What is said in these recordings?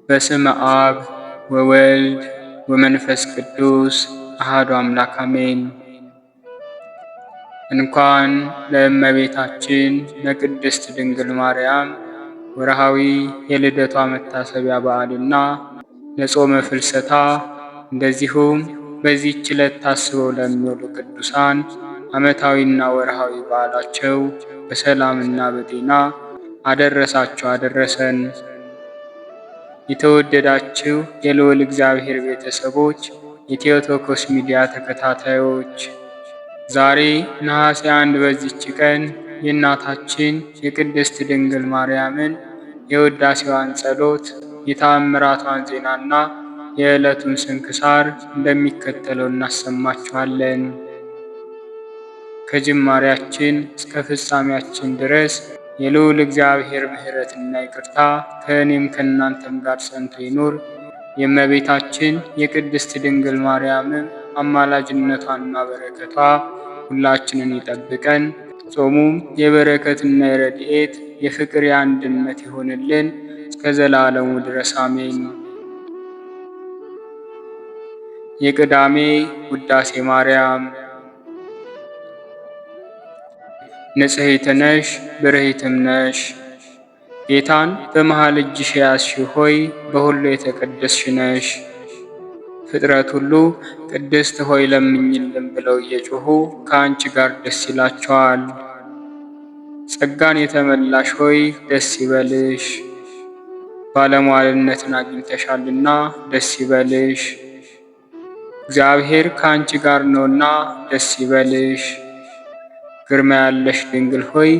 በስመ አብ ወወልድ ወመንፈስ ቅዱስ አሐዱ አምላክ አሜን። እንኳን ለእመቤታችን ለቅድስት ድንግል ማርያም ወርሃዊ የልደቷ መታሰቢያ በዓልና ለጾመ ፍልሰታ እንደዚሁም በዚህች ዕለት ታስበው ለሚውሉ ቅዱሳን ዓመታዊና ወርሃዊ በዓላቸው በሰላምና በጤና አደረሳቸው አደረሰን። የተወደዳችሁ የልዑል እግዚአብሔር ቤተሰቦች፣ የቴዎቶኮስ ሚዲያ ተከታታዮች፣ ዛሬ ነሐሴ 1 በዚች ቀን የእናታችን የቅድስት ድንግል ማርያምን የውዳሴዋን ጸሎት፣ የተአምራቷን ዜናና የዕለቱን ስንክሳር እንደሚከተለው እናሰማችኋለን። ከጅማሬያችን እስከ ፍጻሜያችን ድረስ የልዑል እግዚአብሔር ምሕረትና ይቅርታ ከእኔም ከእናንተም ጋር ጸንቶ ይኑር። የእመቤታችን የቅድስት ድንግል ማርያምም አማላጅነቷና በረከቷ ሁላችንን ይጠብቀን። ጾሙም የበረከትና የረድኤት የፍቅር የአንድነት ይሆንልን እስከ ዘላለሙ ድረስ አሜን። የቅዳሜ ውዳሴ ማርያም። ንጽሕት ነሽ ብርሂትም ነሽ፣ ጌታን በመሃል እጅሽ የያዝሽ ሆይ በሁሉ የተቀደስሽ ነሽ። ፍጥረት ሁሉ ቅድስት ሆይ ለምኝልን ብለው እየጮኹ ከአንቺ ጋር ደስ ይላቸዋል። ጸጋን የተመላሽ ሆይ ደስ ይበልሽ፣ ባለሟልነትን አግኝተሻልና ደስ ይበልሽ። እግዚአብሔር ከአንቺ ጋር ነውና ደስ ይበልሽ። ግርማ ያለሽ ድንግል ሆይ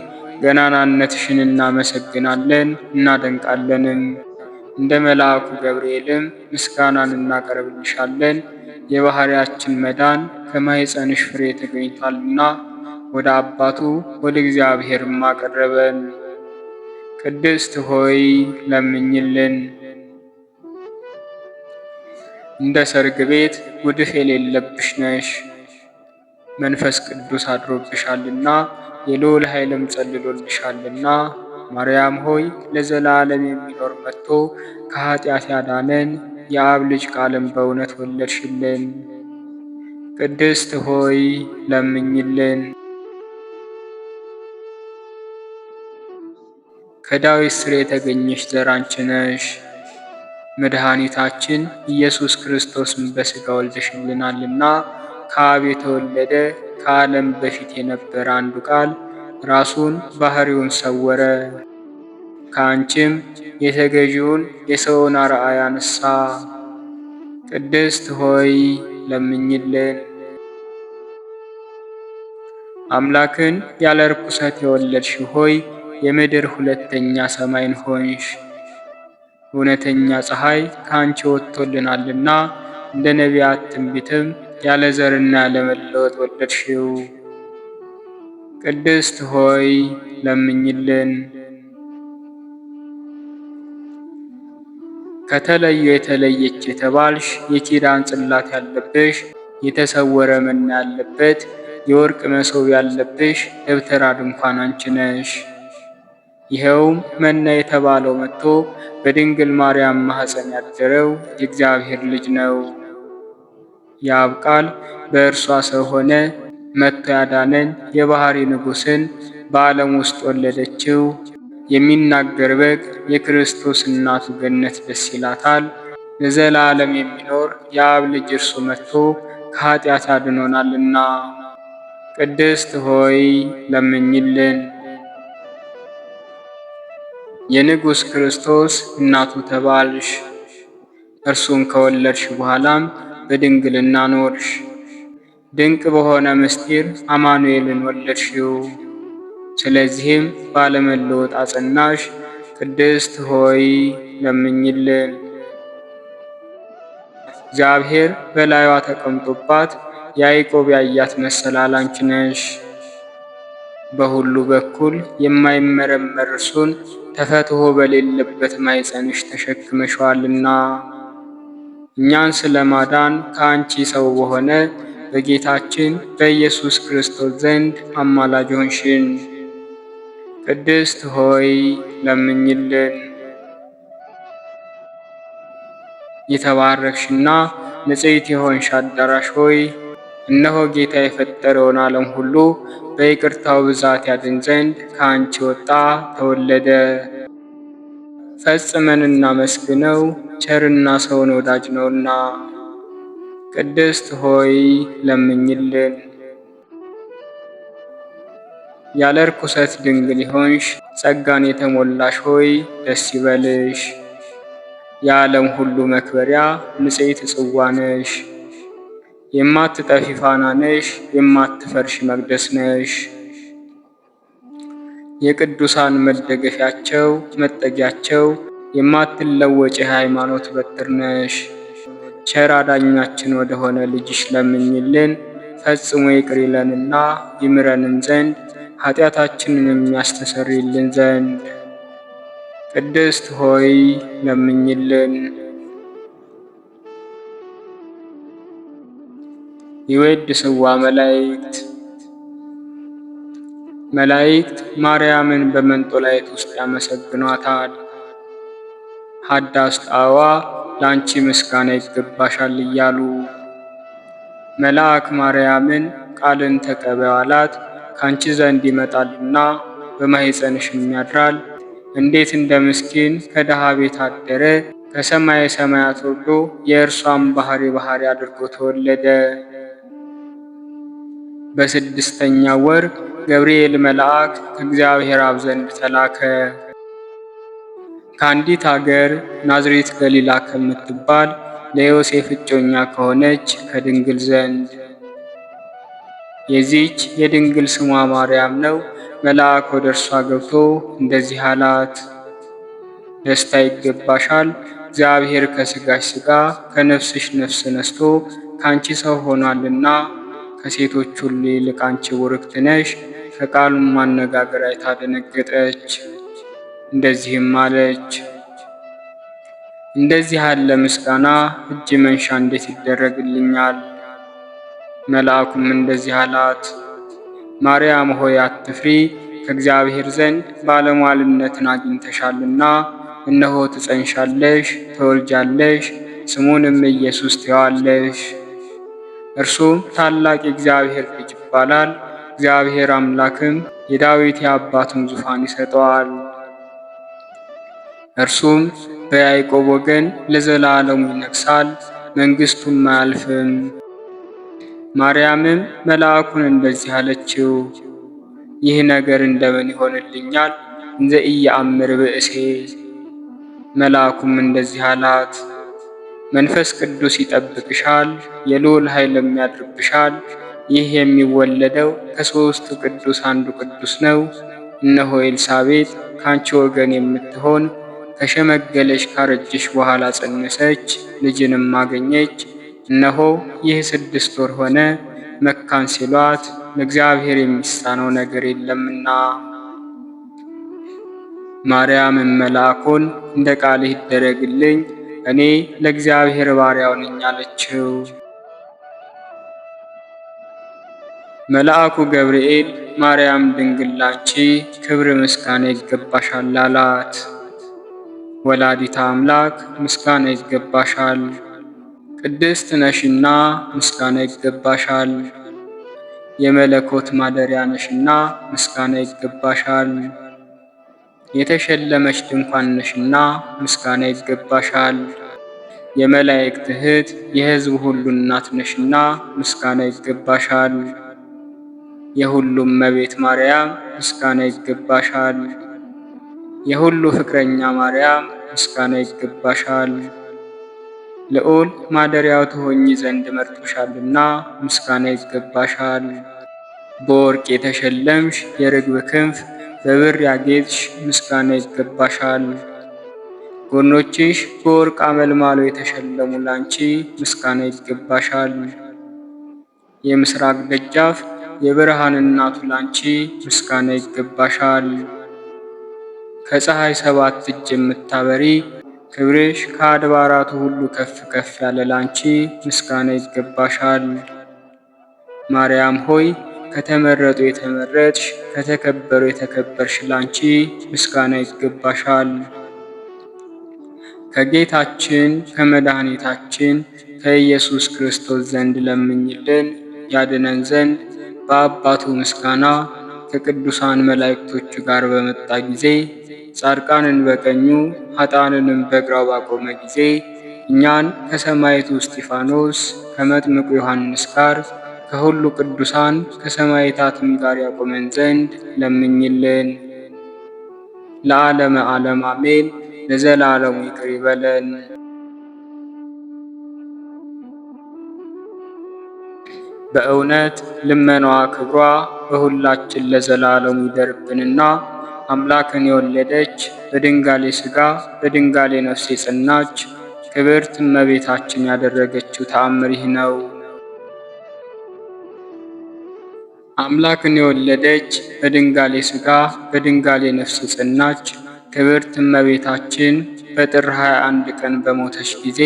ገናናነትሽን እናመሰግናለን እናደንቃለንም። እንደ መልአኩ ገብርኤልም ምስጋናን እናቀርብልሻለን። የባሕርያችን መዳን ከማኅፀንሽ ፍሬ ተገኝቷልና ወደ አባቱ ወደ እግዚአብሔርም አቀረበን። ቅድስት ሆይ ለምኝልን። እንደ ሰርግ ቤት ጉድፍ የሌለብሽ ነሽ፣ መንፈስ ቅዱስ አድሮብሻልና የልዑል ኃይልም ጸልሎልሻልና። ማርያም ሆይ ለዘላለም የሚኖር መጥቶ ከኃጢአት ያዳነን የአብ ልጅ ቃልም በእውነት ወለድሽልን። ቅድስት ሆይ ለምኝልን። ከዳዊት ሥር የተገኘሽ ዘር አንቺ ነሽ። መድኃኒታችን ኢየሱስ ክርስቶስን በሥጋ ወልደሽልናልና ከአብ የተወለደ ከዓለም በፊት የነበረ አንዱ ቃል ራሱን ባሕሪውን ሰወረ። ከአንቺም የተገዢውን የሰውን አርአያ አነሣ። ቅድስት ሆይ ለምኝልን። አምላክን ያለ ርኩሰት የወለድሽ ሆይ የምድር ሁለተኛ ሰማይን ሆንሽ። እውነተኛ ፀሐይ ከአንቺ ወጥቶልናልና እንደ ነቢያት ትንቢትም ያለ ዘርና ያለ መለወጥ ወለድሽው። ቅድስት ሆይ ለምኝልን። ከተለዩ የተለየች የተባልሽ የኪዳን ጽላት ያለብሽ የተሰወረ መና ያለበት የወርቅ መሶብ ያለብሽ ደብተራ ድንኳን አንቺ ነሽ። ይኸውም መና የተባለው መጥቶ በድንግል ማርያም ማኅፀን ያደረው የእግዚአብሔር ልጅ ነው። የአብ ቃል በእርሷ ሰው ሆነ፣ መጥቶ ያዳነን የባሕሪ ንጉሥን በዓለም ውስጥ ወለደችው። የሚናገር በግ የክርስቶስ እናቱ ገነት ደስ ይላታል። ለዘላለም የሚኖር የአብ ልጅ እርሱ መጥቶ ከኃጢአት አድኖናልና። ቅድስት ሆይ ለምኝልን። የንጉሥ ክርስቶስ እናቱ ተባልሽ። እርሱን ከወለድሽ በኋላም በድንግልና ኖርሽ። ድንቅ በሆነ ምስጢር አማኑኤልን ወለድሽው። ስለዚህም ባለመለወጥ አጸናሽ። ቅድስት ሆይ ለምኝልን። እግዚአብሔር በላይዋ ተቀምጦባት ያዕቆብ ያያት መሰላል አንቺ ነሽ። በሁሉ በኩል የማይመረመር እርሱን ተፈትሖ በሌለበት ማኅፀንሽ ተሸክመሽዋልና እኛን ስለማዳን ከአንቺ ሰው በሆነ በጌታችን በኢየሱስ ክርስቶስ ዘንድ አማላጅ ሆንሽን። ቅድስት ሆይ ለምኝልን። የተባረክሽና ንጽሕት የሆንሽ አዳራሽ ሆይ እነሆ ጌታ የፈጠረውን ዓለም ሁሉ በይቅርታው ብዛት ያድን ዘንድ ከአንቺ ወጣ ተወለደ። ፈጽመን እናመስግነው ቸርና ሰውን ወዳጅ ነውና። ቅድስት ሆይ ለምኝልን። ያለ ርኩሰት ድንግል ይሆንሽ ጸጋን የተሞላሽ ሆይ ደስ ይበልሽ። የዓለም ሁሉ መክበሪያ ንጽሕት ጽዋ ነሽ። የማትጠፊ ፋና ነሽ፣ የማትፈርሽ መቅደስ ነሽ። የቅዱሳን መደገፊያቸው መጠጊያቸው፣ የማትለወጭ የሃይማኖት በትር ነሽ። ቸር አዳኛችን ወደሆነ ልጅሽ ለምኝልን፣ ፈጽሞ ይቅር ይለንና ይምረንም ዘንድ ኃጢአታችንን የሚያስተሰርይልን ዘንድ። ቅድስት ሆይ ለምኝልን። ይዌድስዋ መላእክት መላእክት ማርያምን በመንጦላዕት ውስጥ ያመሰግኗታል። ሀዳስ ጣዋ ላንቺ ምስጋና ይገባሻል እያሉ መልአክ ማርያምን ቃልን ተቀበይ አላት። ካንቺ ዘንድ ይመጣልና በማኅፀንሽም ያድራል። እንዴት እንደ ምስኪን ከድሃ ቤት አደረ። ከሰማየ ሰማያት ወርዶ የእርሷን ባህሪ አድርጎ ተወለደ። በስድስተኛው ወር ገብርኤል መልአክ ከእግዚአብሔር አብ ዘንድ ተላከ። ከአንዲት አገር ናዝሬት ገሊላ ከምትባል ለዮሴፍ እጮኛ ከሆነች ከድንግል ዘንድ። የዚች የድንግል ስሟ ማርያም ነው። መልአክ ወደ እርሷ ገብቶ እንደዚህ አላት፣ ደስታ ይገባሻል፣ እግዚአብሔር ከሥጋሽ ሥጋ ከነፍስሽ ነፍስ ነስቶ ካንቺ ሰው ሆኗልና ከሴቶች ሁሉ ይልቅ አንቺ ቡርክት ነሽ። ከቃሉም ማነጋገር አይታ ደነገጠች፣ እንደዚህም አለች፣ እንደዚህ ያለ ምስጋና እጅ መንሻ እንዴት ይደረግልኛል? መልአኩም እንደዚህ አላት፣ ማርያም ሆይ አትፍሪ፣ ከእግዚአብሔር ዘንድ ባለሟልነትን አግኝተሻልና፣ እነሆ ትጸንሻለሽ፣ ትወልጃለሽ፣ ስሙንም ኢየሱስ ትዪዋለሽ። እርሱም ታላቅ የእግዚአብሔር ልጅ ይባላል። እግዚአብሔር አምላክም የዳዊት የአባቱን ዙፋን ይሰጠዋል። እርሱም በያዕቆብ ወገን ለዘላለሙ ይነግሣል፣ መንግሥቱም አያልፍም። ማርያምም መልአኩን እንደዚህ አለችው፣ ይህ ነገር እንደምን ይሆንልኛል? እንዘ ኢየአምር ብእሴ። መልአኩም እንደዚህ አላት፣ መንፈስ ቅዱስ ይጠብቅሻል፣ የልዑል ኃይልም ያድርብሻል። ይህ የሚወለደው ከሦስቱ ቅዱስ አንዱ ቅዱስ ነው። እነሆ ኤልሳቤጥ ካንቺ ወገን የምትሆን ከሸመገለች ካረጀሽ በኋላ ጸነሰች፣ ልጅንም አገኘች። እነሆ ይህ 6 ወር ሆነ፣ መካን ሲሏት ለእግዚአብሔር የሚሳነው ነገር የለምና። ማርያምም መልአኩን እንደ ቃልህ ይደረግልኝ፣ እኔ ለእግዚአብሔር ባሪያው ነኝ አለችው። መልአኩ ገብርኤል ማርያም ድንግል ላንቺ ክብር ምስጋና ይገባሻል አላት። ወላዲተ አምላክ ምስጋና ይገባሻል፣ ቅድስት ነሽና ምስጋና ይገባሻል። የመለኮት ማደሪያ ነሽና ምስጋና ይገባሻል። የተሸለመች ድንኳን ነሽና ምስጋና ይገባሻል። የመላእክት እህት የሕዝብ ሁሉ እናት ነሽና ምስጋና ይገባሻል። የሁሉም እመቤት ማርያም ምስጋና ይገባሻል። የሁሉ ፍቅረኛ ማርያም ምስጋና ይገባሻል። ልዑል ማደሪያው ትሆኚ ዘንድ መርጦሻልና ምስጋና ይገባሻል። በወርቅ የተሸለምሽ የርግብ ክንፍ በብር ያጌጥሽ ምስጋና ይገባሻል። ጎኖችሽ በወርቅ አመልማሎ የተሸለሙ ላንቺ ምስጋና ይገባሻል። የምስራቅ ደጃፍ የብርሃን እናቱ ላንቺ ምስጋና ይገባሻል። ከፀሐይ 7 እጅ የምታበሪ ክብርሽ ከአድባራቱ ሁሉ ከፍ ከፍ ያለ ላንቺ ምስጋና ይገባሻል። ማርያም ሆይ ከተመረጡ የተመረጥሽ ከተከበሩ የተከበርሽ ላንቺ ምስጋና ይገባሻል። ከጌታችን ከመድኃኒታችን ከኢየሱስ ክርስቶስ ዘንድ ለምኝልን ያድነን ዘንድ በአባቱ ምስጋና ከቅዱሳን መላእክቶቹ ጋር በመጣ ጊዜ ጻድቃንን በቀኙ ኃጥአንንም በግራው ባቆመ ጊዜ እኛን ከሰማዕቱ እስጢፋኖስ ከመጥምቁ ዮሐንስ ጋር ከሁሉ ቅዱሳን ከሰማዕታትም ጋር ያቆመን ዘንድ ለምኝልን። ለዓለመ ዓለም አሜን። ለዘላለሙ ይቅር ይበለን። በእውነት ልመናዋ ክብሯ በሁላችን ለዘላለሙ ይደርብንና አምላክን የወለደች በድንጋሌ ሥጋ በድንጋሌ ነፍስ የጸናች ክብርት እመቤታችን ያደረገችው ተአምር ይህ ነው። አምላክን የወለደች በድንጋሌ ሥጋ በድንጋሌ ነፍስ የጸናች ክብርት እመቤታችን በጥር 21 ቀን በሞተች ጊዜ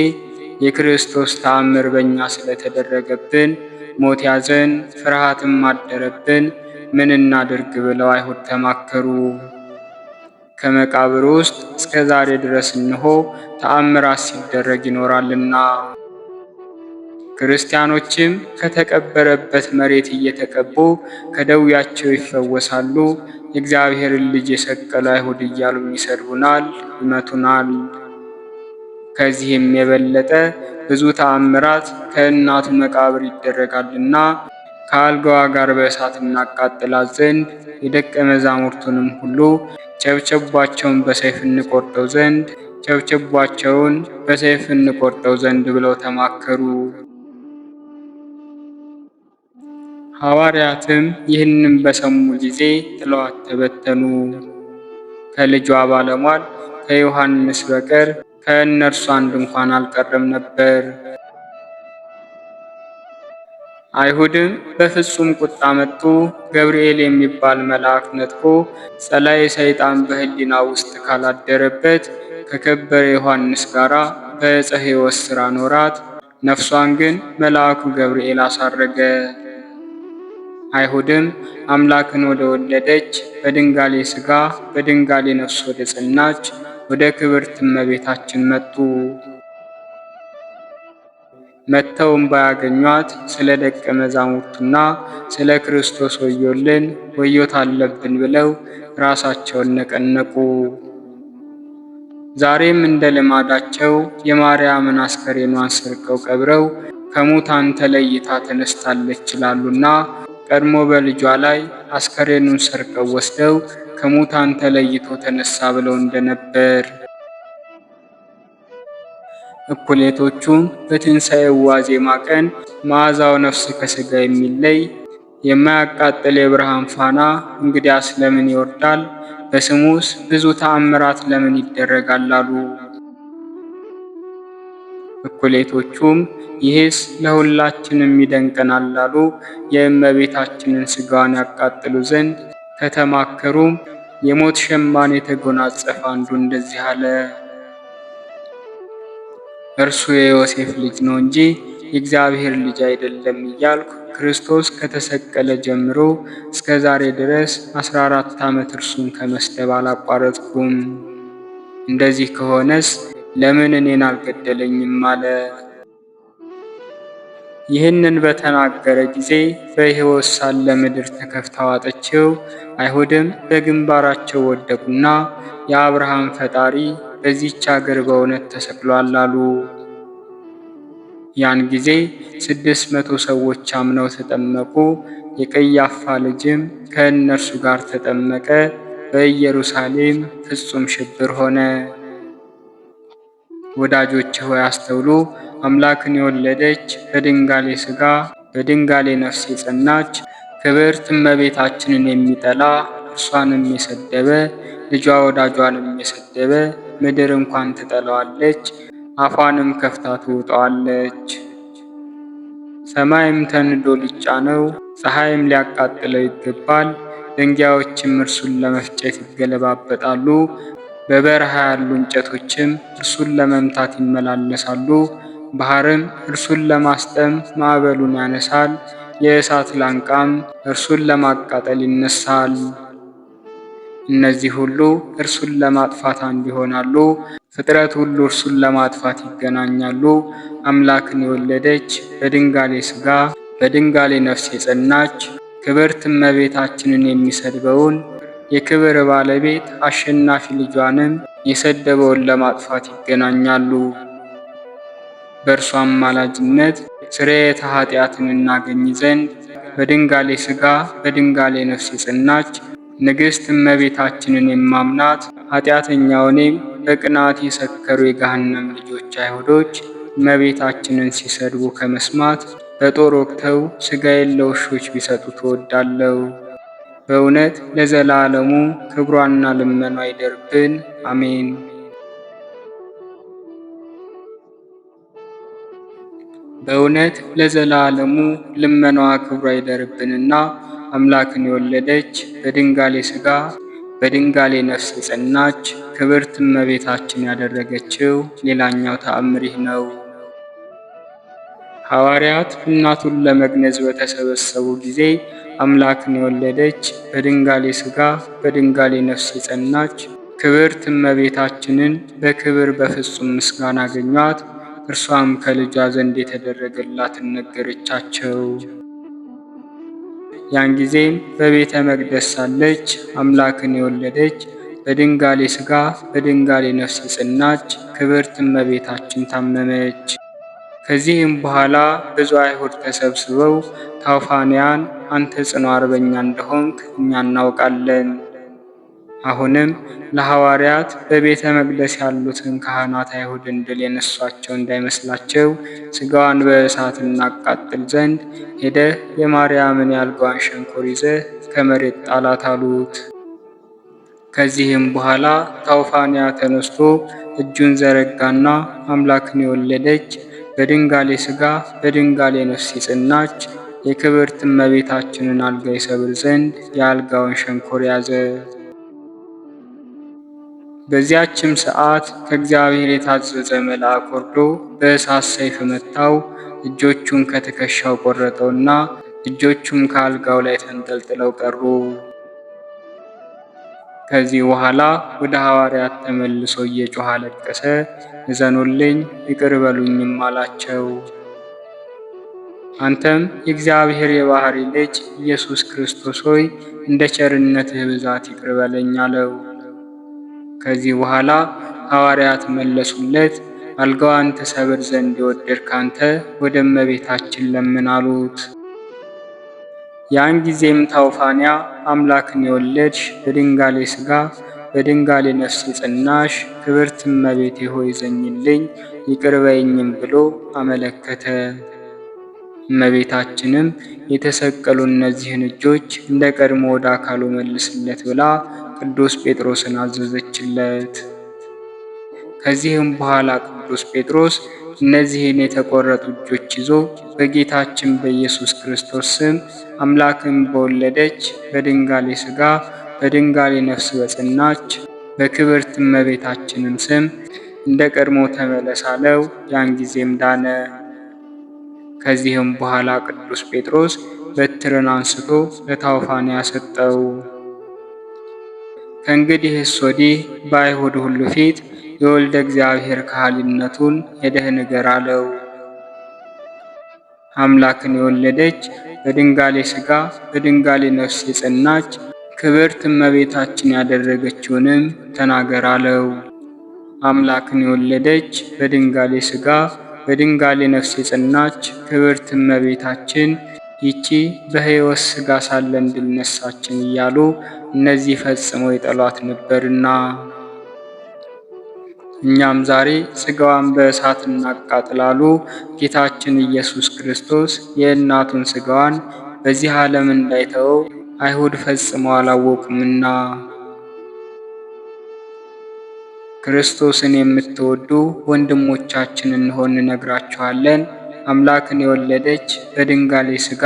የክርስቶስ ተአምር በእኛ ስለተደረገብን ሞት ያዘን፣ ፍርሃትም አደረብን። ምን እናድርግ ብለው አይሁድ ተማከሩ። ከመቃብር ውስጥ እስከ ዛሬ ድረስ እንሆ ተአምራት ሲደረግ ይኖራልና ክርስቲያኖችም ከተቀበረበት መሬት እየተቀቡ ከደዌያቸው ይፈወሳሉ። የእግዚአብሔርን ልጅ የሰቀሉ አይሁድ እያሉ ይሰድቡናል፣ ይመቱናል። ከዚህም የበለጠ ብዙ ተአምራት ከእናቱ መቃብር ይደረጋልና ከአልጋዋ ጋር በእሳት እናቃጥላት ዘንድ የደቀ መዛሙርቱንም ሁሉ ጨብጨቧቸውን በሰይፍ እንቆርጠው ዘንድ ብለው ተማከሩ። ሐዋርያትም ይህንን በሰሙ ጊዜ ጥለዋት ተበተኑ። ከልጇ ባለሟል ከዮሐንስ በቀር ከእነርሱ አንድ እንኳን አልቀረም ነበር። አይሁድም በፍጹም ቁጣ መጡ። ገብርኤል የሚባል መልአክ ነጥቆ ጸላኤ ሰይጣን በሕሊና ውስጥ ካላደረበት ከከበረ ዮሐንስ ጋር በዕፀ ሕይወት ሥር አኖራት። ነፍሷን ግን መልአኩ ገብርኤል አሳረገ። አይሁድም አምላክን ወደ ወለደች በድንጋሌ ሥጋ በድንጋሌ ነፍስ ወደ ጸናች ወደ ክብርት እመቤታችን መጡ። መጥተውም ባያገኟት ስለ ደቀ መዛሙርቱና ስለ ክርስቶስ ወዮልን ወዮት አለብን ብለው ራሳቸውን ነቀነቁ። ዛሬም እንደ ልማዳቸው የማርያምን አስከሬኗን ሰርቀው ቀብረው ከሙታን ተለይታ ተነስታለች ይላሉና ቀድሞ በልጇ ላይ አስከሬኑን ሰርቀው ወስደው ከሙታን ተለይቶ ተነሳ ብለው እንደነበር፣ እኩሌቶቹም በትንሣኤው ዋዜማ ቀን መዓዛው ነፍስ ከሥጋ የሚለይ የማያቃጥል የብርሃን ፋና እንግዲያስ ለምን ይወርዳል? በስሙስ ብዙ ተአምራት ለምን ይደረጋል አሉ። እኩሌቶቹም ይህስ ለሁላችንም ይደንቀናል አሉ። የእመቤታችንን ሥጋዋን ያቃጥሉ ዘንድ ከተማከሩም የሞት ሸማን የተጎናጸፈ አንዱ እንደዚህ አለ። እርሱ የዮሴፍ ልጅ ነው እንጂ የእግዚአብሔር ልጅ አይደለም እያልኩ ክርስቶስ ከተሰቀለ ጀምሮ እስከ ዛሬ ድረስ 14 ዓመት እርሱን ከመስደብ አላቋረጥኩም። እንደዚህ ከሆነስ ለምን እኔን አልገደለኝም አለ። ይህንን በተናገረ ጊዜ በሕይወት ሳለ ምድር ተከፍታ ዋጠችው። አይሁድም በግንባራቸው ወደቁና የአብርሃም ፈጣሪ በዚህች አገር በእውነት ተሰቅሏል አሉ። ያን ጊዜ 600 ሰዎች አምነው ተጠመቁ። የቀያፋ ልጅም ከእነርሱ ጋር ተጠመቀ። በኢየሩሳሌም ፍጹም ሽብር ሆነ። ወዳጆች ሆይ አስተውሉ። አምላክን የወለደች በድንጋሌ ሥጋ በድንጋሌ ነፍስ የጸናች ክብርት እመቤታችንን የሚጠላ እርሷንም የሰደበ ልጇ ወዳጇንም የሰደበ ምድር እንኳን ትጠላዋለች፣ አፏንም ከፍታ ትውጠዋለች። ሰማይም ተንዶ ሊጫነው ፀሐይም ሊያቃጥለው ይገባል። ድንጋዮችም እርሱን ለመፍጨት ይገለባበጣሉ። በበረሃ ያሉ እንጨቶችም እርሱን ለመምታት ይመላለሳሉ። ባህርም እርሱን ለማስጠም ማዕበሉን ያነሳል። የእሳት ላንቃም እርሱን ለማቃጠል ይነሳል። እነዚህ ሁሉ እርሱን ለማጥፋት አንድ ይሆናሉ። ፍጥረት ሁሉ እርሱን ለማጥፋት ይገናኛሉ። አምላክን የወለደች በድንጋሌ ሥጋ በድንጋሌ ነፍስ የጸናች ክብርት እመቤታችንን የሚሰድበውን የክብር ባለቤት አሸናፊ ልጇንም የሰደበውን ለማጥፋት ይገናኛሉ። በእርሷ አማላጅነት ስርየተ ኃጢአትን እናገኝ ዘንድ በድንጋሌ ሥጋ በድንጋሌ ነፍስ የጸናች ንግሥት እመቤታችንን የማምናት ኃጢአተኛውንም በቅናት የሰከሩ የገሃነም ልጆች አይሁዶች እመቤታችንን ሲሰድቡ ከመስማት በጦር ወግተው ሥጋዬን ለውሾች ቢሰጡ ትወዳለሁ። በእውነት ለዘላለሙ ክብሯና ልመኗ ይደርብን፣ አሜን። በእውነት ለዘላለሙ ልመናዋ ክብሯ ይደርብንና አምላክን የወለደች በድንጋሌ ሥጋ በድንጋሌ ነፍስ የጸናች ክብርት እመቤታችን ያደረገችው ሌላኛው ተአምር ይህ ነው። ሐዋርያት እናቱን ለመግነዝ በተሰበሰቡ ጊዜ አምላክን የወለደች በድንጋሌ ሥጋ በድንጋሌ ነፍስ የጸናች ክብርት እመቤታችንን በክብር በፍጹም ምስጋና አገኟት። እርሷም ከልጇ ዘንድ የተደረገላትን ነገረቻቸው። ያን ጊዜም በቤተ መቅደስ ሳለች አምላክን የወለደች በድንጋሌ ሥጋ በድንጋሌ ነፍስ የጸናች ክብርት እመቤታችን ታመመች። ከዚህም በኋላ ብዙ አይሁድ ተሰብስበው ታውፋንያን፣ አንተ ጽኑ አርበኛ እንደሆንክ እኛ እናውቃለን። አሁንም ለሐዋርያት በቤተ መቅደስ ያሉትን ካህናት አይሁድን ድል የነሷቸው እንዳይመስላቸው ሥጋዋን በእሳት እናቃጥል ዘንድ ሄደህ የማርያምን የአልጋዋን ሸንኮር ይዘህ ከመሬት ጣላት አሉት። ከዚህም በኋላ ታውፋንያ ተነስቶ እጁን ዘረጋና አምላክን የወለደች በድንጋሌ ሥጋ በድንጋሌ ነፍስ የጸናች የክብርት እመቤታችንን አልጋ ይሰብር ዘንድ የአልጋውን ሸንኮር ያዘ። በዚያችም ሰዓት ከእግዚአብሔር የታዘዘ መልአክ ወርዶ በእሳት ሰይፍ መታው። እጆቹን ከትከሻው ቆረጠውና እጆቹም ከአልጋው ላይ ተንጠልጥለው ቀሩ። ከዚህ በኋላ ወደ ሐዋርያት ተመልሶ እየጮኸ አለቀሰ። እዘኑልኝ፣ ይቅር በሉኝም አላቸው። አንተም የእግዚአብሔር የባሕሪ ልጅ ኢየሱስ ክርስቶስ ሆይ እንደ ቸርነትህ ብዛት ይቅር በለኝ አለው። ከዚህ በኋላ ሐዋርያት መለሱለት፣ አልጋዋን ትሰብር ዘንድ የወደድክ አንተ ወደ እመቤታችን ለምን አሉት። ያን ጊዜም ታውፋንያ አምላክን የወለድሽ በድንጋሌ ሥጋ በድንጋሌ ነፍስ የጸናሽ ክብርት እመቤቴ ሆይ ዘኝልኝ ይቅር በይኝም ብሎ አመለከተ። እመቤታችንም የተሰቀሉ እነዚህን እጆች እንደ ቀድሞ ወደ አካሉ መልስለት ብላ ቅዱስ ጴጥሮስን አዘዘችለት። ከዚህም በኋላ ቅዱስ ጴጥሮስ እነዚህን የተቆረጡ እጆች ይዞ በጌታችን በኢየሱስ ክርስቶስ ስም አምላክን በወለደች በድንጋሌ ሥጋ በድንጋሌ ነፍስ በጸናች በክብርት እመቤታችንም ስም እንደ ቀድሞ ተመለስ አለው። ያን ጊዜም ዳነ። ከዚህም በኋላ ቅዱስ ጴጥሮስ በትርን አንስቶ ለታውፋንያ ሰጠው። ከእንግዲህስ ወዲህ በአይሁድ ሁሉ ፊት የወልደ እግዚአብሔር ካህሊነቱን ሄደህ ንገር አለው። አምላክን የወለደች በድንጋሌ ሥጋ በድንጋሌ ነፍስ የጸናች ክብርት እመቤታችን ያደረገችውንም ተናገር አለው። አምላክን የወለደች በድንጋሌ ሥጋ በድንጋሌ ነፍስ የጸናች ክብርት እመቤታችን ይቺ በሕይወት ሥጋ ሳለን ድል ነሳችን እያሉ እነዚህ ፈጽመው የጠሏት ነበርና፣ እኛም ዛሬ ሥጋዋን በእሳት እናቃጥላሉ። ጌታችን ኢየሱስ ክርስቶስ የእናቱን ሥጋዋን በዚህ ዓለም እንዳይተወው አይሁድ ፈጽመው አላወቁምና። ክርስቶስን የምትወዱ ወንድሞቻችን እንሆን እነግራችኋለን። አምላክን የወለደች በድንጋሌ ሥጋ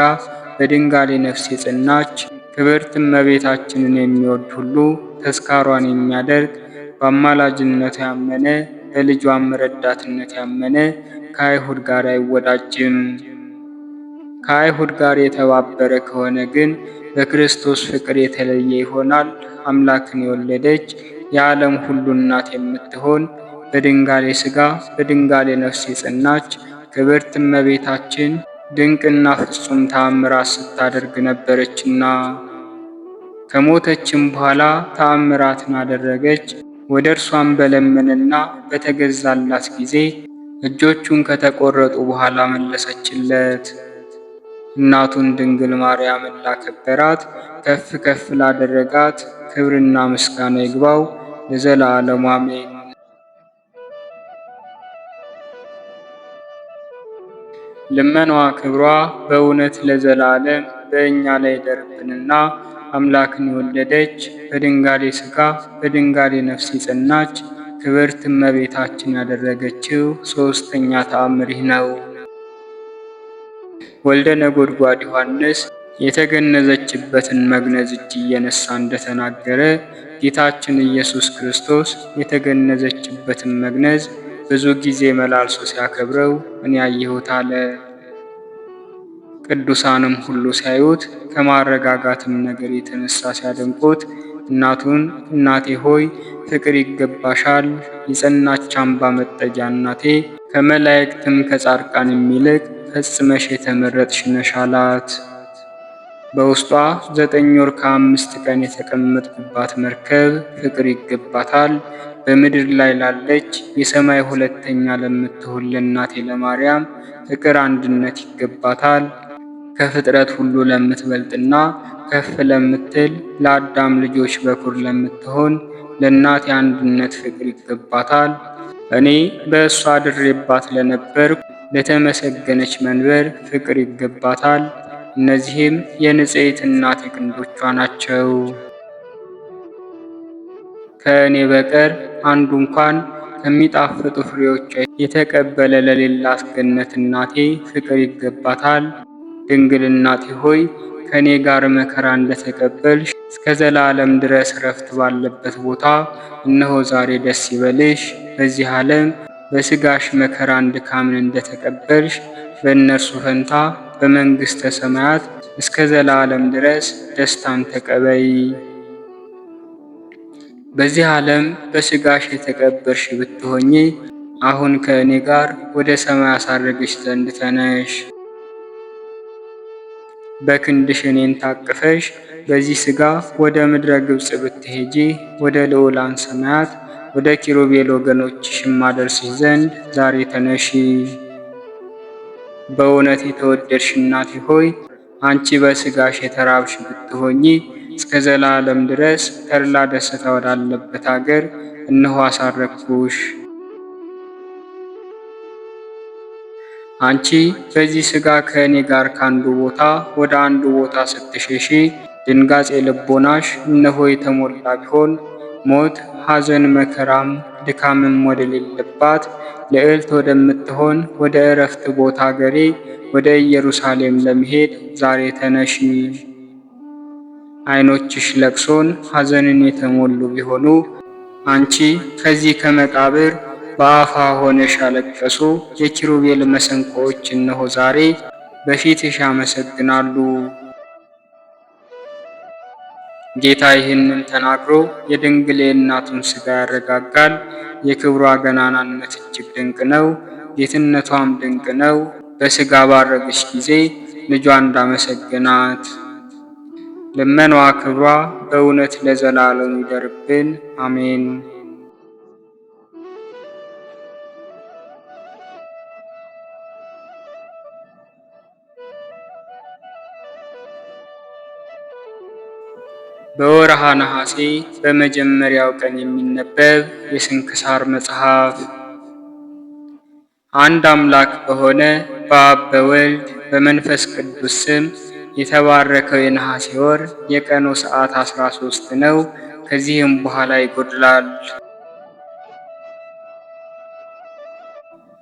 በድንጋሌ ነፍስ የጸናች ክብርት እመቤታችንን የሚወድ ሁሉ ተስካሯን የሚያደርግ በአማላጅነቱ ያመነ በልጇም ረዳትነት ያመነ ከአይሁድ ጋር አይወዳጅም። ከአይሁድ ጋር የተባበረ ከሆነ ግን በክርስቶስ ፍቅር የተለየ ይሆናል። አምላክን የወለደች የዓለም ሁሉ እናት የምትሆን በድንጋሌ ሥጋ በድንጋሌ ነፍስ የጸናች ክብርት እመቤታችን ድንቅና ፍጹም ተአምራት ስታደርግ ነበረችና ከሞተችም በኋላ ተአምራትን አደረገች። ወደ እርሷም በለመነና በተገዛላት ጊዜ እጆቹን ከተቆረጡ በኋላ መለሰችለት። እናቱን ድንግል ማርያምን ላከበራት ከፍ ከፍ ላደረጋት ክብርና ምስጋና ይግባው ለዘላለሙ አሜን። ልመናዋ ክብሯ በእውነት ለዘላለም በእኛ ላይ ይደርብንና አምላክን የወለደች በድንጋሌ ሥጋ በድንጋሌ ነፍስ የጸናች ክብርት እመቤታችን ያደረገችው ሦስተኛ ተአምር ይህ ነው። ወልደ ነጎድጓድ ዮሐንስ የተገነዘችበትን መግነዝ እጅ እየነሳ እንደተናገረ ጌታችን ኢየሱስ ክርስቶስ የተገነዘችበትን መግነዝ ብዙ ጊዜ መላልሶ ሲያከብረው እኔ ያየሁት አለ። ቅዱሳንም ሁሉ ሲያዩት ከማረጋጋትም ነገር የተነሳ ሲያደንቁት እናቱን እናቴ ሆይ ፍቅር ይገባሻል፣ የጸናች አምባ መጠጊያ እናቴ፣ ከመላእክትም ከጻድቃንም ይልቅ ፈጽመሽ የተመረጥሽ ነሽ አላት። በውስጧ 9 ወር ከ5 ቀን የተቀመጥኩባት መርከብ ፍቅር ይገባታል። በምድር ላይ ላለች የሰማይ ሁለተኛ ለምትሆን ለእናቴ ለማርያም ፍቅር አንድነት ይገባታል። ከፍጥረት ሁሉ ለምትበልጥና ከፍ ለምትል ለአዳም ልጆች በኩር ለምትሆን ለእናቴ አንድነት ፍቅር ይገባታል። እኔ በእሷ አድሬባት ለነበርኩ ለተመሰገነች መንበር ፍቅር ይገባታል። እነዚህም የንጽሕት እናቴ ክንዶቿ ናቸው። ከእኔ በቀር አንዱ እንኳን ከሚጣፍጡ ፍሬዎቿ የተቀበለ ለሌላት ገነት እናቴ ፍቅር ይገባታል። ድንግል እናቴ ሆይ ከእኔ ጋር መከራ እንደተቀበልሽ እስከ ዘላለም ድረስ ረፍት ባለበት ቦታ እነሆ ዛሬ ደስ ይበልሽ። በዚህ ዓለም በሥጋሽ መከራን ድካምን እንደተቀበልሽ በእነርሱ ፈንታ በመንግሥተ ሰማያት እስከ ዘላለም ድረስ ደስታን ተቀበይ። በዚህ ዓለም በሥጋሽ የተቀበርሽ ብትሆኚ አሁን ከእኔ ጋር ወደ ሰማይ አሳረግሽ ዘንድ ተነሽ። በክንድሽ እኔን ታቅፈሽ በዚህ ሥጋ ወደ ምድረ ግብፅ ብትሄጂ ወደ ልዑላን ሰማያት ወደ ኪሩቤል ወገኖችሽም አደርስሽ ዘንድ ዛሬ ተነሺ። በእውነት የተወደድሽ እናቴ ሆይ አንቺ በሥጋሽ የተራብሽ ብትሆኚ እስከ ዘላለም ድረስ ተድላ ደስታ ወዳለበት አገር እነሆ አሳረግኩሽ። አንቺ በዚህ ሥጋ ከእኔ ጋር ከአንዱ ቦታ ወደ አንዱ ቦታ ስትሸሺ ድንጋጼ ልቦናሽ እነሆ የተሞላ ቢሆን ሞት፣ ሐዘን፣ መከራም ድካምም ወደሌለባት ልዕልት ወደምትሆን ወደ ዕረፍት ቦታ አገሬ ወደ ኢየሩሳሌም ለመሄድ ዛሬ ተነሺ። ዓይኖችሽ ለቅሶን ሐዘንን የተሞሉ ቢሆኑ አንቺ ከዚህ ከመቃብር በአፋ ሆነሽ ያለቀሱ የኪሩቤል መሰንቆዎች እነሆ ዛሬ በፊትሽ ያመሰግናሉ። ጌታ ይህንን ተናግሮ የድንግል የእናቱን ሥጋ ያረጋጋል። የክብሯ ገናናነት እጅግ ድንቅ ነው፣ ጌትነቷም ድንቅ ነው። በሥጋ ባረገች ጊዜ ልጇ እንዳመሰገናት ልመናዋ ክብሯ በእውነት ለዘላለሙ ይደርብን፣ አሜን። በወርሃ ነሐሴ በመጀመሪያው ቀን የሚነበብ የስንክሳር መጽሐፍ። አንድ አምላክ በሆነ በአብ በወልድ በመንፈስ ቅዱስ ስም የተባረከው የነሐሴ ወር የቀኑ ሰዓት 13 ነው። ከዚህም በኋላ ይጎድላል።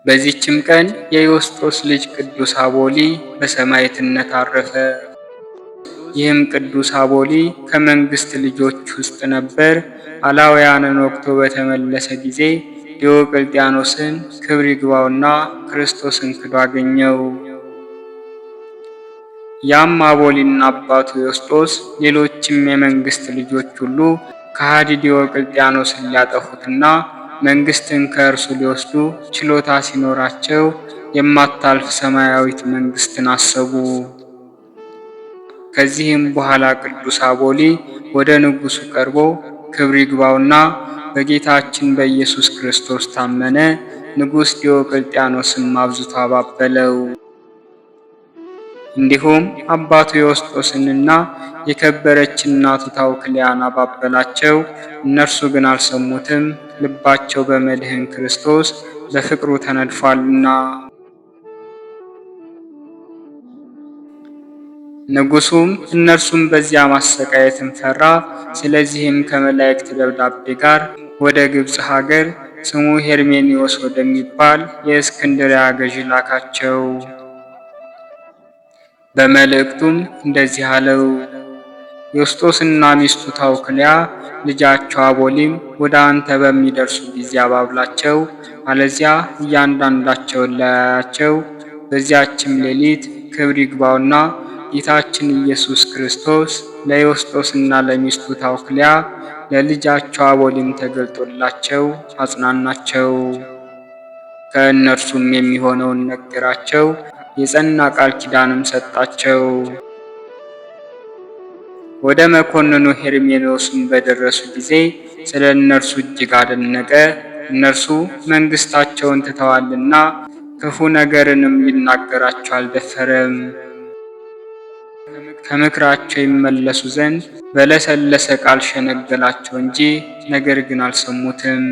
በዚህችም ቀን የዮስጦስ ልጅ ቅዱስ አቦሊ በሰማዕትነት አረፈ። ይህም ቅዱስ አቦሊ ከመንግስት ልጆች ውስጥ ነበር። አላውያንን ወቅቶ በተመለሰ ጊዜ ዲዮቅልጥያኖስን ክብር ይግባውና ክርስቶስን ክዶ አገኘው። ያም አቦሊና አባቱ ዮስጦስ ሌሎችም የመንግስት ልጆች ሁሉ ከሃዲ ዲዮቅልጥያኖስን ሊያጠፉትና መንግስትን ከእርሱ ሊወስዱ ችሎታ ሲኖራቸው የማታልፍ ሰማያዊት መንግስትን አሰቡ። ከዚህም በኋላ ቅዱስ አቦሊ ወደ ንጉሱ ቀርቦ ክብር ይግባውና በጌታችን በኢየሱስ ክርስቶስ ታመነ። ንጉሥ ዲዮቅልጥያኖስም አብዝቶ አባበለው። እንዲሁም አባቱ ዮስጦስንና የከበረች እናቱ ታውክልያን አባበላቸው። እነርሱ ግን አልሰሙትም፣ ልባቸው በመድህን ክርስቶስ በፍቅሩ ተነድፏልና። ንጉሱም እነርሱም በዚያ ማሰቃየትን ፈራ። ስለዚህም ከመላእክት ደብዳቤ ጋር ወደ ግብፅ ሀገር ስሙ ሄርሜኒዎስ ወደሚባል የእስክንድርያ ገዥ ላካቸው። በመልእክቱም እንደዚህ አለው። ዮስጦስና ሚስቱ ታውክልያ ልጃቸው አቦሊም ወደ አንተ በሚደርሱ ጊዜ አባብላቸው፣ አለዚያ እያንዳንዳቸውን ለያያቸው። በዚያችም ሌሊት ክብር ይግባውና ጌታችን ኢየሱስ ክርስቶስ ለዮስጦስና ለሚስቱ ታውክልያ ለልጃቸው አቦሊም ተገልጦላቸው አጽናናቸው። ከእነርሱም የሚሆነውን ነገራቸው፣ የጸና ቃል ኪዳንም ሰጣቸው። ወደ መኮንኑ ሄርሜኔዎስም በደረሱ ጊዜ ስለ እነርሱ እጅግ አደነቀ። እነርሱ መንግስታቸውን ትተዋልና ክፉ ነገርንም ሊናገራቸው አልደፈረም። ከምክራቸው ይመለሱ ዘንድ በለሰለሰ ቃል ሸነገላቸው እንጂ ነገር ግን አልሰሙትም።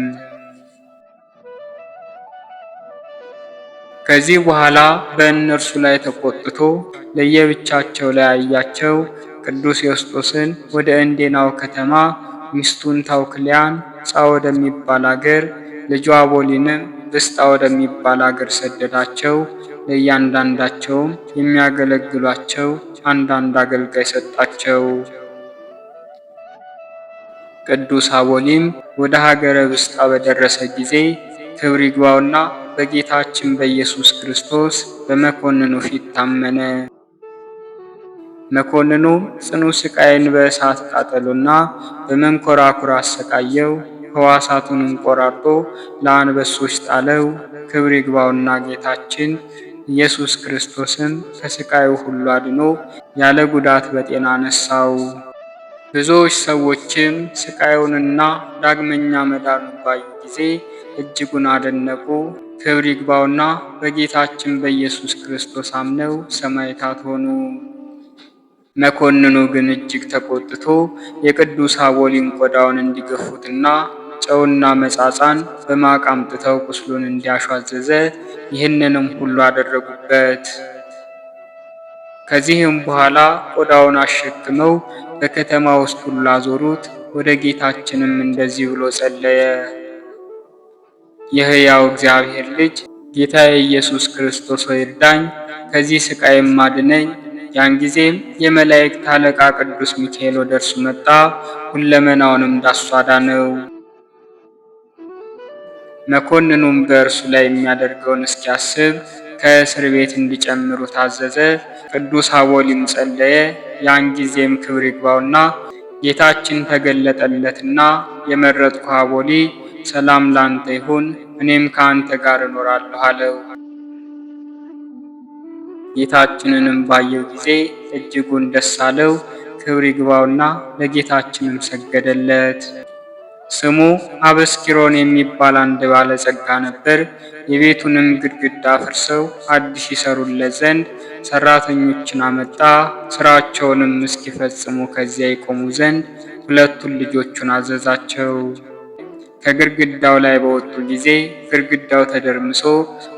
ከዚህ በኋላ በእነርሱ ላይ ተቆጥቶ ለየብቻቸው ለያያቸው። ቅዱስ ዮስጦስን ወደ እንዴናው ከተማ፣ ሚስቱን ታውክልያን ጻ ወደሚባል አገር፣ ልጇ አቦሊንም ብስጣ ወደሚባል አገር ሰደዳቸው። ለእያንዳንዳቸውም የሚያገለግሏቸው አንዳንድ አገልጋይ ሰጣቸው። ቅዱስ አቦሊም ወደ ሀገረ ብስጣ በደረሰ ጊዜ ክብር ይግባውና በጌታችን በኢየሱስ ክርስቶስ በመኮንኑ ፊት ታመነ። መኮንኑ ጽኑ ስቃይን በእሳት ቃጠሎና በመንኮራኩር አሰቃየው። ሕዋሳቱንም ቆራርጦ ለአንበሶች ጣለው። ክብር ይግባውና ጌታችን ኢየሱስ ክርስቶስም ከስቃዩ ሁሉ አድኖ ያለ ጉዳት በጤና ነሳው። ብዙዎች ሰዎችም ስቃዩንና ዳግመኛ መዳኑን ባዩ ጊዜ እጅጉን አደነቁ። ክብር ይግባውና በጌታችን በኢየሱስ ክርስቶስ አምነው ሰማዕታት ሆኑ። መኮንኑ ግን እጅግ ተቆጥቶ የቅዱስ አቦሊን ቆዳውን እንዲገፉትና ጨውና መጻጻን በማቅ አምጥተው ቁስሉን እንዲያሹ አዘዘ። ይህንንም ሁሉ አደረጉበት። ከዚህም በኋላ ቆዳውን አሸክመው በከተማ ውስጥ ሁሉ አዞሩት። ወደ ጌታችንም እንደዚህ ብሎ ጸለየ። የሕያው እግዚአብሔር ልጅ ጌታዬ ኢየሱስ ክርስቶስ ሆይ እርዳኝ፣ ከዚህ ስቃይም አድነኝ። ያን ጊዜም የመላእክት አለቃ ቅዱስ ሚካኤል ወደ እርሱ መጣ፣ ሁለመናውንም ዳሶ አዳነው። መኮንኑም በእርሱ ላይ የሚያደርገውን እስኪያስብ ከእስር ቤት እንዲጨምሩ ታዘዘ። ቅዱስ አቦሊም ጸለየ። ያን ጊዜም ክብር ይግባውና ጌታችን ተገለጠለትና የመረጥኩህ አቦሊ ሰላም ላንተ ይሁን፣ እኔም ከአንተ ጋር እኖራለሁ አለው። ጌታችንንም ባየው ጊዜ እጅጉን ደስ አለው። ክብር ይግባውና ለጌታችንም ሰገደለት። ስሙ አበስኪሮን የሚባል አንድ ባለጸጋ ነበር። የቤቱንም ግድግዳ አፍርሰው አዲስ ይሰሩለት ዘንድ ሰራተኞችን አመጣ። ስራቸውንም እስኪፈጽሙ ከዚያ ይቆሙ ዘንድ ሁለቱን ልጆቹን አዘዛቸው። ከግድግዳው ላይ በወጡ ጊዜ ግድግዳው ተደርምሶ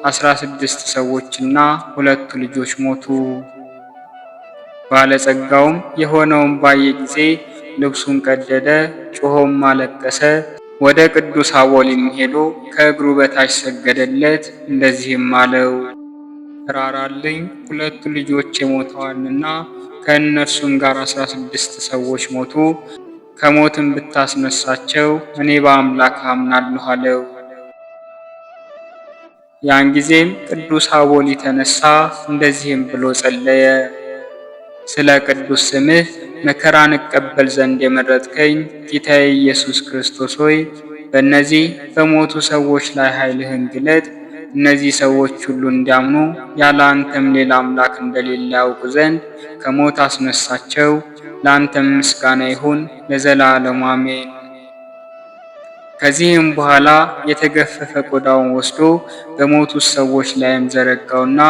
16 ሰዎችና ሁለቱ ልጆች ሞቱ። ባለጸጋውም የሆነውን ባየ ጊዜ ልብሱን ቀደደ፣ ጮሆም አለቀሰ። ወደ ቅዱስ አቦሊም ሄዶ ከእግሩ በታች ሰገደለት፣ እንደዚህም አለው፣ ራራልኝ፣ ሁለቱ ልጆቼ ሞተዋልና ከእነርሱም ጋር 16 ሰዎች ሞቱ። ከሞትም ብታስነሳቸው እኔ በአምላክ አምናለሁ አለው። ያን ጊዜም ቅዱስ አቦሊ ተነሳ፣ እንደዚህም ብሎ ጸለየ። ስለ ቅዱስ ስምህ መከራን እቀበል ዘንድ የመረጥከኝ ጌታዬ ኢየሱስ ክርስቶስ ሆይ በእነዚህ በሞቱ ሰዎች ላይ ኃይልህን ግለጥ። እነዚህ ሰዎች ሁሉ እንዲያምኑ ያለ አንተም ሌላ አምላክ እንደሌለ ያውቁ ዘንድ ከሞት አስነሳቸው። ለአንተም ምስጋና ይሁን ለዘላለሙ አሜን። ከዚህም በኋላ የተገፈፈ ቆዳውን ወስዶ በሞቱት ሰዎች ላይም ዘረጋውና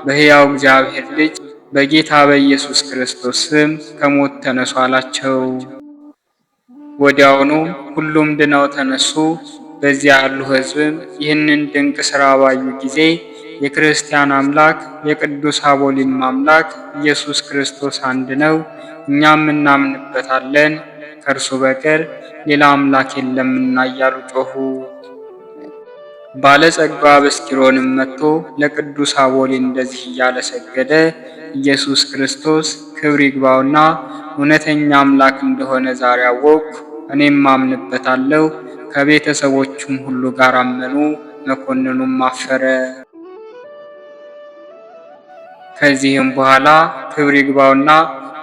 በሕያው እግዚአብሔር ልጅ በጌታ በኢየሱስ ክርስቶስ ስም ከሞት ተነሱ አላቸው። ወዲያውኑ ሁሉም ድነው ተነሱ። በዚያ ያሉ ሕዝብም ይህንን ድንቅ ሥራ ባዩ ጊዜ የክርስቲያን አምላክ የቅዱስ አቦሊም አምላክ ኢየሱስ ክርስቶስ አንድ ነው፣ እኛም እናምንበታለን፣ ከእርሱ በቀር ሌላ አምላክ የለምና እያሉ ጮኹ። ባለጸጋ አበስኪሮንም መጥቶ ለቅዱስ አቦሊ እንደዚህ እያለ ሰገደ። ኢየሱስ ክርስቶስ ክብር ይግባውና እውነተኛ አምላክ እንደሆነ ዛሬ አወቅሁ፣ እኔም አምንበታለሁ። ከቤተሰቦቹም ሁሉ ጋር አመኑ። መኮንኑም አፈረ። ከዚህም በኋላ ክብር ይግባውና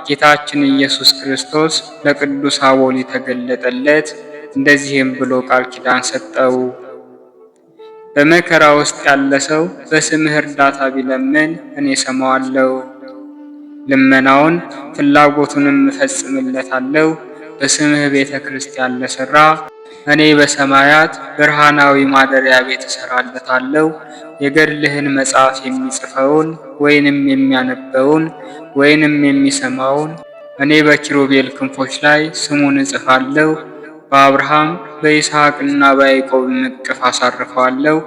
ጌታችን ኢየሱስ ክርስቶስ ለቅዱስ አቦሊ ተገለጠለት። እንደዚህም ብሎ ቃል ኪዳን ሰጠው። በመከራ ውስጥ ያለ ሰው በስምህ እርዳታ ቢለምን እኔ ሰማዋለሁ። ልመናውን ፍላጎቱንም እፈጽምለታለሁ። በስምህ ቤተ ክርስቲያን ለሠራ እኔ በሰማያት ብርሃናዊ ማደሪያ ቤት እሰራለታለሁ። የገድልህን መጽሐፍ የሚጽፈውን ወይንም የሚያነበውን ወይንም የሚሰማውን እኔ በኪሩቤል ክንፎች ላይ ስሙን እጽፋለሁ። በአብርሃም በይስሐቅና በያዕቆብ እቅፍ አሳርፈዋለሁ።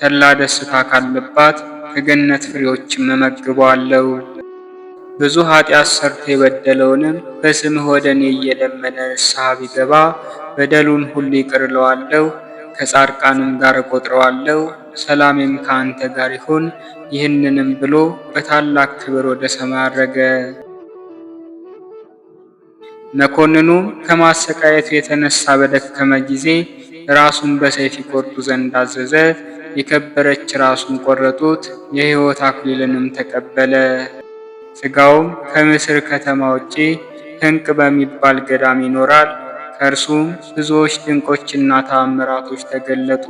ተድላ ደስታ ካለባት ከገነት ፍሬዎችም እመግበዋለሁ። ብዙ ኃጢአት ሰርቶ የበደለውንም በስምህ ወደ እኔ እየለመነ ንስሐ ቢገባ በደሉን ሁሉ ይቅር እለዋለሁ፣ ከጻድቃንም ጋር እቆጥረዋለሁ። ሰላሜም ከአንተ ጋር ይሁን። ይህንንም ብሎ በታላቅ ክብር ወደ ሰማይ አረገ። መኮንኑም ከማሰቃየቱ የተነሳ በደከመ ጊዜ ራሱን በሰይፍ ይቆርጡ ዘንድ አዘዘ። የከበረች ራሱን ቆረጡት። የሕይወት አክሊልንም ተቀበለ። ሥጋውም ከምስር ከተማ ውጪ ህንቅ በሚባል ገዳም ይኖራል። ከእርሱም ብዙዎች ድንቆችና ተአምራቶች ተገለጡ።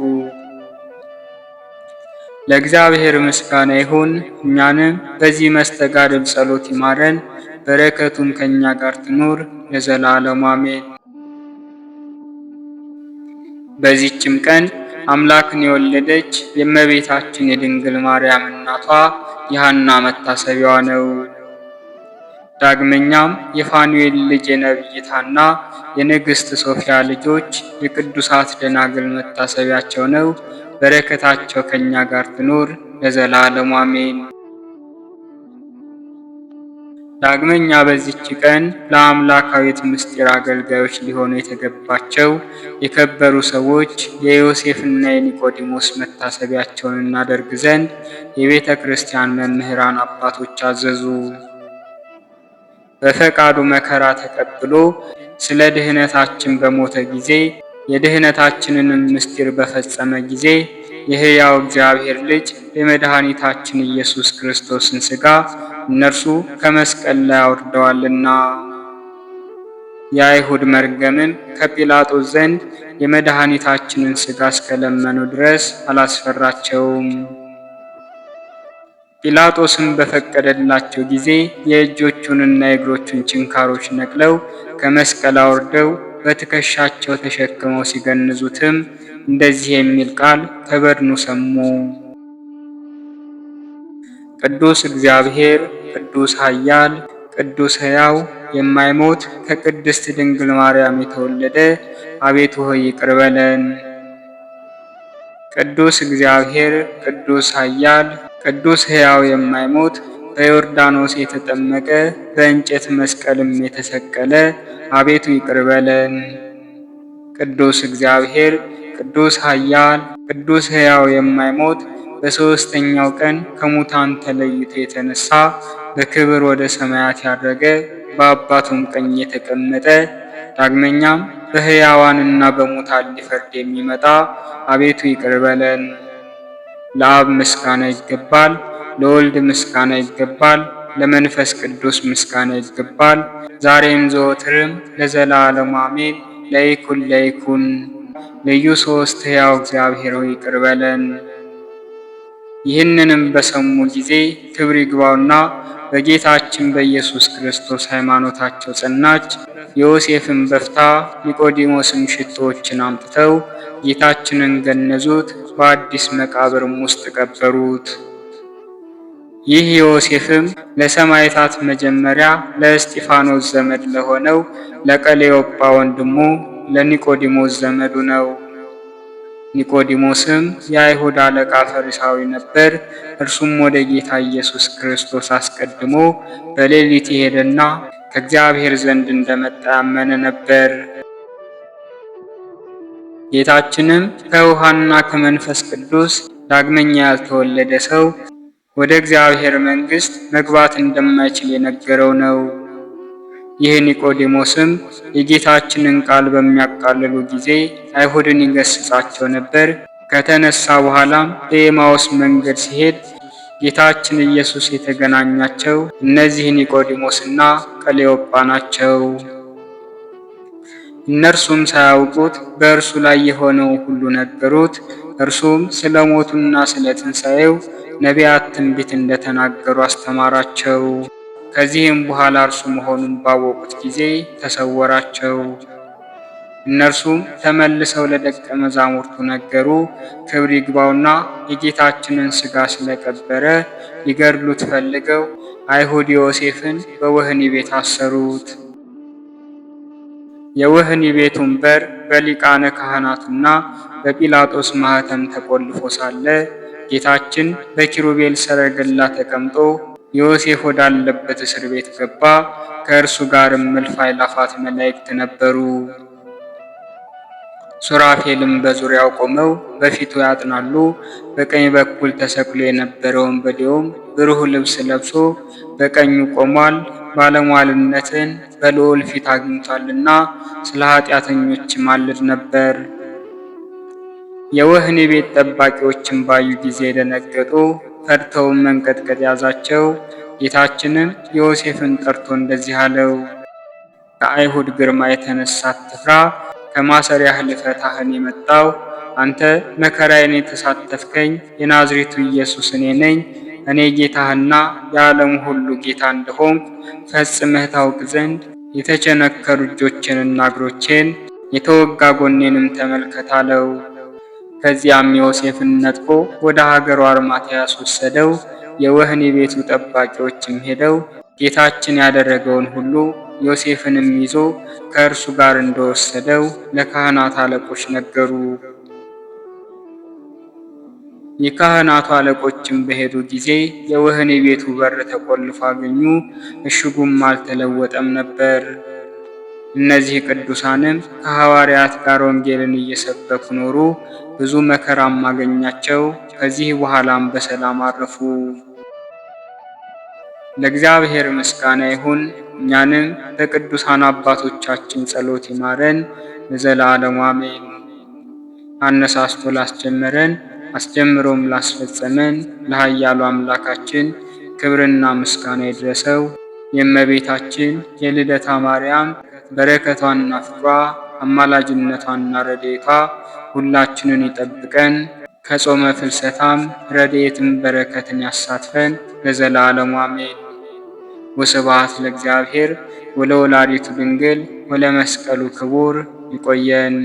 ለእግዚአብሔር ምስጋና ይሁን። እኛንም በዚህ መስተጋድል ጸሎት ይማረን፣ በረከቱም ከእኛ ጋር ትኑር ለዘላለሙ አሜን። በዚህችም ቀን አምላክን የወለደች የእመቤታችን የድንግል ማርያም እናቷ የሐና መታሰቢያዋ ነው። ዳግመኛም የፋኑኤል ልጅ የነቢይት ሐና የንግሥት ሶፊያ ልጆች የቅዱሳት ደናግል መታሰቢያቸው ነው። በረከታቸው ከእኛ ጋር ትኑር ለዘላለሙ አሜን። ዳግመኛ በዚች ቀን ለአምላካዊት ምስጢር አገልጋዮች ሊሆኑ የተገባቸው የከበሩ ሰዎች የዮሴፍና የኒቆዲሞስ መታሰቢያቸውን እናደርግ ዘንድ የቤተ ክርስቲያን መምህራን አባቶች አዘዙ። በፈቃዱ መከራ ተቀብሎ ስለ ድህነታችን በሞተ ጊዜ የድህነታችንንም ምስጢር በፈጸመ ጊዜ የሕያው እግዚአብሔር ልጅ የመድኃኒታችን ኢየሱስ ክርስቶስን ሥጋ እነርሱ ከመስቀል ላይ አውርደዋልና። የአይሁድ መርገምም ከጲላጦስ ዘንድ የመድኃኒታችንን ሥጋ እስከለመኑ ድረስ አላስፈራቸውም። ጲላጦስም በፈቀደላቸው ጊዜ የእጆቹንና የእግሮቹን ችንካሮች ነቅለው ከመስቀል አውርደው በትከሻቸው ተሸክመው ሲገንዙትም እንደዚህ የሚል ቃል ከበድኑ ሰሙ። ቅዱስ እግዚአብሔር፣ ቅዱስ ኃያል፣ ቅዱስ ሕያው፣ የማይሞት ከቅድስት ድንግል ማርያም የተወለደ አቤቱ ሆይ ይቅር በለን። ቅዱስ እግዚአብሔር፣ ቅዱስ ኃያል፣ ቅዱስ ሕያው፣ የማይሞት በዮርዳኖስ የተጠመቀ በእንጨት መስቀልም የተሰቀለ አቤቱ ይቅር በለን። ቅዱስ እግዚአብሔር፣ ቅዱስ ኃያል፣ ቅዱስ ሕያው፣ የማይሞት በሦስተኛው ቀን ከሙታን ተለይቶ የተነሳ በክብር ወደ ሰማያት ያረገ በአባቱም ቀኝ የተቀመጠ ዳግመኛም በሕያዋንና በሙታን ሊፈርድ የሚመጣ አቤቱ ይቅር በለን። ለአብ ምስጋና ይገባል፣ ለወልድ ምስጋና ይገባል፣ ለመንፈስ ቅዱስ ምስጋና ይገባል፣ ዛሬም ዘወትርም ለዘላለሙ አሜን። ለይኩን ለይኩን። ልዩ ሦስት ሕያው እግዚአብሔር ሆይ ይቅር በለን። ይህንንም በሰሙ ጊዜ ክብር ይግባውና በጌታችን በኢየሱስ ክርስቶስ ሃይማኖታቸው ጸናች። ዮሴፍን በፍታ ኒቆዲሞስም ሽቶዎችን አምጥተው ጌታችንን ገነዙት፣ በአዲስ መቃብርም ውስጥ ቀበሩት። ይህ ዮሴፍም ለሰማዕታት መጀመሪያ ለእስጢፋኖስ ዘመድ ለሆነው ለቀሌዮጳ ወንድሙ ለኒቆዲሞስ ዘመዱ ነው። ኒቆዲሞስም የአይሁድ አለቃ ፈሪሳዊ ነበር። እርሱም ወደ ጌታ ኢየሱስ ክርስቶስ አስቀድሞ በሌሊት የሄደና ከእግዚአብሔር ዘንድ እንደመጣ ያመነ ነበር። ጌታችንም ከውሃና ከመንፈስ ቅዱስ ዳግመኛ ያልተወለደ ሰው ወደ እግዚአብሔር መንግሥት መግባት እንደማይችል የነገረው ነው። ይህ ኒቆዲሞስም የጌታችንን ቃል በሚያቃልሉ ጊዜ አይሁድን ይገስጻቸው ነበር። ከተነሳ በኋላም በኤማውስ መንገድ ሲሄድ ጌታችን ኢየሱስ የተገናኛቸው እነዚህ ኒቆዲሞስና ቀሌዮጳ ናቸው። እነርሱም ሳያውቁት በእርሱ ላይ የሆነው ሁሉ ነገሩት። እርሱም ስለ ሞቱና ስለ ትንሣኤው ነቢያት ትንቢት እንደተናገሩ አስተማራቸው። ከዚህም በኋላ እርሱ መሆኑን ባወቁት ጊዜ ተሰወራቸው። እነርሱም ተመልሰው ለደቀ መዛሙርቱ ነገሩ። ክብር ይግባውና የጌታችንን ሥጋ ስለቀበረ ሊገድሉት ፈልገው አይሁድ ዮሴፍን በወህኒ ቤት አሰሩት። የወህኒ ቤቱን በር በሊቃነ ካህናቱና በጲላጦስ ማኅተም ተቆልፎ ሳለ ጌታችን በኪሩቤል ሰረገላ ተቀምጦ ዮሴፍ ወዳለበት እስር ቤት ገባ። ከእርሱ ጋርም እልፍ አእላፋት መላእክት ነበሩ። ሱራፌልም በዙሪያው ቆመው በፊቱ ያጥናሉ። በቀኝ በኩል ተሰቅሎ የነበረው ወንበዴውም ብሩህ ልብስ ለብሶ በቀኙ ቆሟል። ባለሟልነትን በልዑል ፊት አግኝቷልና ስለ ኃጢአተኞች ማልድ ነበር። የወህኒ ቤት ጠባቂዎችን ባዩ ጊዜ ደነገጡ፣ ፈርተውም መንቀጥቀጥ ያዛቸው። ጌታችንም ዮሴፍን ጠርቶ እንደዚህ አለው፣ ከአይሁድ ግርማ የተነሳ አትፍራ። ከማሰሪያህ ልፈታህን የመጣው አንተ መከራዬን የተሳተፍከኝ የናዝሬቱ ኢየሱስ እኔ ነኝ። እኔ ጌታህና የዓለሙ ሁሉ ጌታ እንደሆንኩ ፈጽመህ ታውቅ ዘንድ የተቸነከሩ እጆቼንና እግሮቼን የተወጋ ጎኔንም ተመልከት አለው። ከዚያም ዮሴፍን ነጥቆ ወደ ሀገሩ አርማትያስ ወሰደው። የወህኒ ቤቱ ጠባቂዎችም ሄደው ጌታችን ያደረገውን ሁሉ ዮሴፍንም ይዞ ከእርሱ ጋር እንደወሰደው ለካህናት አለቆች ነገሩ። የካህናቱ አለቆችም በሄዱ ጊዜ የወህኒ ቤቱ በር ተቆልፎ አገኙ፣ እሽጉም አልተለወጠም ነበር። እነዚህ ቅዱሳንም ከሐዋርያት ጋር ወንጌልን እየሰበኩ ኖሩ። ብዙ መከራም አገኛቸው። ከዚህ በኋላም በሰላም አረፉ። ለእግዚአብሔር ምስጋና ይሁን። እኛንም በቅዱሳን አባቶቻችን ጸሎት ይማረን ለዘላለሙ አሜን። አነሳስቶ ላስጀመረን አስጀምሮም ላስፈጸመን ለኃያሉ አምላካችን ክብርና ምስጋና ይድረሰው። የእመቤታችን የልደታ ማርያም በረከቷና ፍቅሯ አማላጅነቷና ረድኤቷ ሁላችንን ይጠብቀን። ከጾመ ፍልሰታም ረድኤትን በረከትን ያሳትፈን ለዘላለሙ አሜን። ወስብሐት ለእግዚአብሔር ወለወላዲቱ ድንግል ወለመስቀሉ ክቡር። ይቆየን።